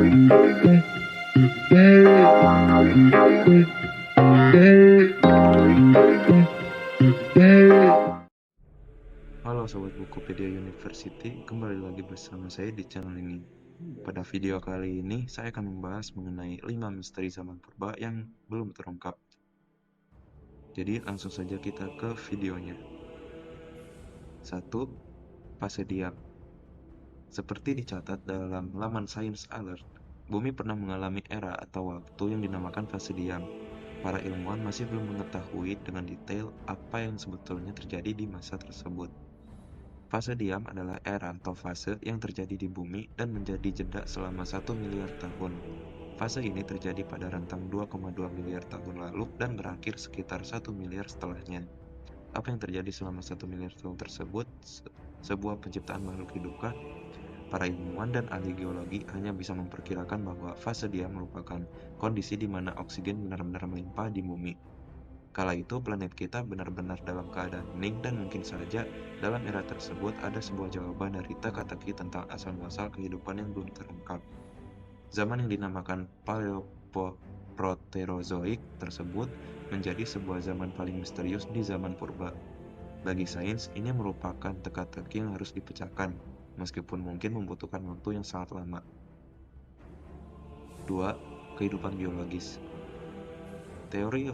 Halo Sobat Bukupedia University, kembali lagi bersama saya di channel ini. Pada video kali ini, saya akan membahas mengenai 5 misteri zaman purba yang belum terungkap. Jadi langsung saja kita ke videonya. 1. Fase diam. Seperti dicatat dalam laman Science Alert, bumi pernah mengalami era atau waktu yang dinamakan fase diam. Para ilmuwan masih belum mengetahui dengan detail apa yang sebetulnya terjadi di masa tersebut. Fase diam adalah era atau fase yang terjadi di bumi dan menjadi jeda selama 1 miliar tahun. Fase ini terjadi pada rentang 2,2 miliar tahun lalu dan berakhir sekitar 1 miliar setelahnya. Apa yang terjadi selama 1 miliar tahun tersebut? Sebuah penciptaan makhluk hidupkah? Para ilmuwan dan ahli geologi hanya bisa memperkirakan bahwa fase diam merupakan kondisi di mana oksigen benar-benar melimpah di bumi. Kala itu planet kita benar-benar dalam keadaan hening dan mungkin saja dalam era tersebut ada sebuah jawaban dari teka-teki tentang asal-muasal kehidupan yang belum terungkap. Zaman yang dinamakan Paleoproterozoik tersebut menjadi sebuah zaman paling misterius di zaman purba. Bagi sains, ini merupakan teka-teki yang harus dipecahkan, meskipun mungkin membutuhkan waktu yang sangat lama. 2. Kehidupan biologis. Teori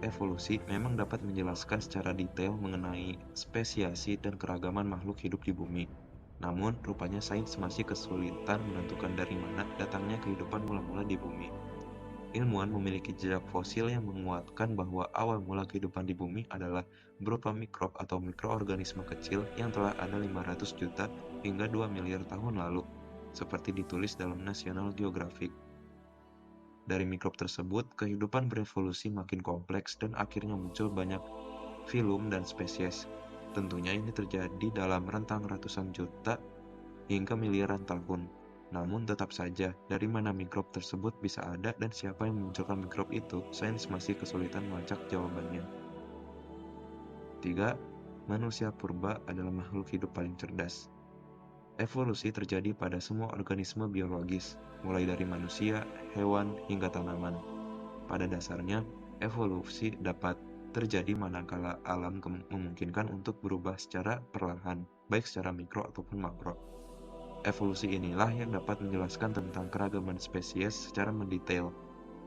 evolusi memang dapat menjelaskan secara detail mengenai spesiasi dan keragaman makhluk hidup di bumi. Namun, rupanya sains masih kesulitan menentukan dari mana datangnya kehidupan mula-mula di bumi. Ilmuwan memiliki jejak fosil yang menguatkan bahwa awal mula kehidupan di bumi adalah berupa mikrob atau mikroorganisme kecil yang telah ada 500 juta hingga 2 miliar tahun lalu, seperti ditulis dalam National Geographic. Dari mikrob tersebut, kehidupan berevolusi makin kompleks dan akhirnya muncul banyak filum dan spesies. Tentunya ini terjadi dalam rentang ratusan juta hingga miliaran tahun. Namun tetap saja, dari mana mikrob tersebut bisa ada dan siapa yang memunculkan mikrob itu, sains masih kesulitan melacak jawabannya. 3. Manusia purba adalah makhluk hidup paling cerdas. Evolusi terjadi pada semua organisme biologis, mulai dari manusia, hewan, hingga tanaman. Pada dasarnya, evolusi dapat terjadi manakala alam memungkinkan untuk berubah secara perlahan, baik secara mikro ataupun makro. Evolusi inilah yang dapat menjelaskan tentang keragaman spesies secara mendetail.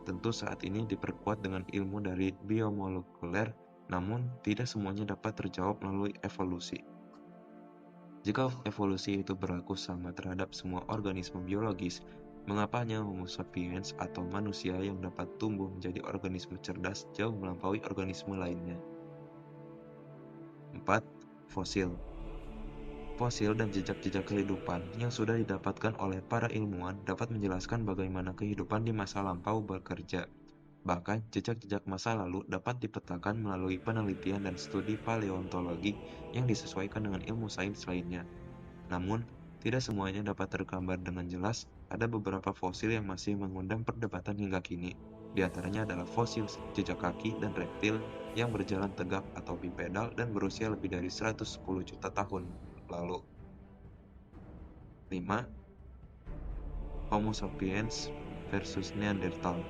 Tentu saat ini diperkuat dengan ilmu dari biomolekuler, namun tidak semuanya dapat terjawab melalui evolusi. Jika evolusi itu berlaku sama terhadap semua organisme biologis, mengapa hanya Homo sapiens atau manusia yang dapat tumbuh menjadi organisme cerdas jauh melampaui organisme lainnya? 4. Fosil. Fosil dan jejak-jejak kehidupan yang sudah didapatkan oleh para ilmuwan dapat menjelaskan bagaimana kehidupan di masa lampau bekerja. Bahkan, jejak-jejak masa lalu dapat dipetakan melalui penelitian dan studi paleontologi yang disesuaikan dengan ilmu sains lainnya. Namun, tidak semuanya dapat tergambar dengan jelas. Ada beberapa fosil yang masih mengundang perdebatan hingga kini. Di antaranya adalah fosil jejak kaki dan reptil yang berjalan tegak atau bipedal dan berusia lebih dari 110 juta tahun lalu. 5. Homo sapiens versus Neanderthal.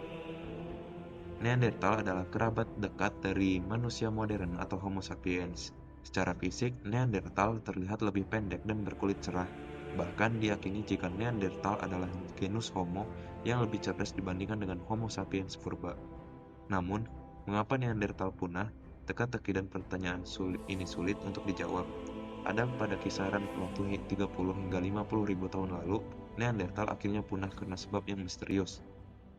Neanderthal adalah kerabat dekat dari manusia modern atau Homo sapiens. Secara fisik, Neanderthal terlihat lebih pendek dan berkulit cerah. Bahkan diyakini jika Neanderthal adalah genus Homo yang lebih cerdas dibandingkan dengan Homo sapiens purba. Namun, mengapa Neanderthal punah? Teka-teki dan pertanyaan ini sulit untuk dijawab. Ada pada kisaran waktu 30 hingga 50 ribu tahun lalu, Neanderthal akhirnya punah karena sebab yang misterius.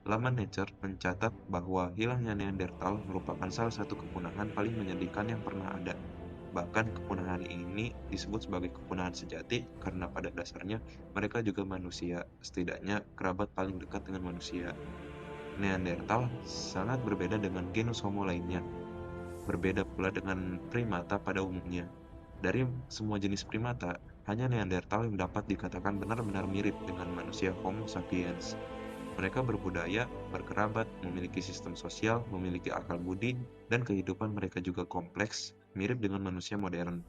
Laman Nature mencatat bahwa hilangnya Neanderthal merupakan salah satu kepunahan paling menyedihkan yang pernah ada. Bahkan kepunahan ini disebut sebagai kepunahan sejati karena pada dasarnya mereka juga manusia, setidaknya kerabat paling dekat dengan manusia. Neanderthal sangat berbeda dengan genus Homo lainnya, berbeda pula dengan primata pada umumnya. Dari semua jenis primata, hanya Neanderthal yang dapat dikatakan benar-benar mirip dengan manusia Homo sapiens. Mereka berbudaya, berkerabat, memiliki sistem sosial, memiliki akal budi, dan kehidupan mereka juga kompleks, mirip dengan manusia modern.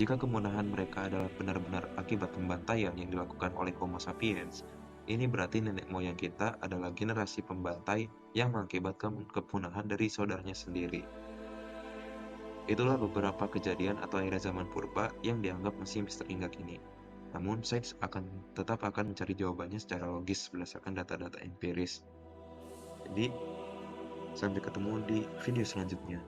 Jika kemunahan mereka adalah benar-benar akibat pembantaian yang dilakukan oleh Homo sapiens, Ini berarti nenek moyang kita adalah generasi pembantai yang mengakibatkan kepunahan dari saudaranya sendiri. Itulah beberapa kejadian atau era zaman purba yang dianggap masih misteri hingga kini. Namun, sains tetap akan mencari jawabannya secara logis berdasarkan data-data empiris. Jadi, sampai ketemu di video selanjutnya.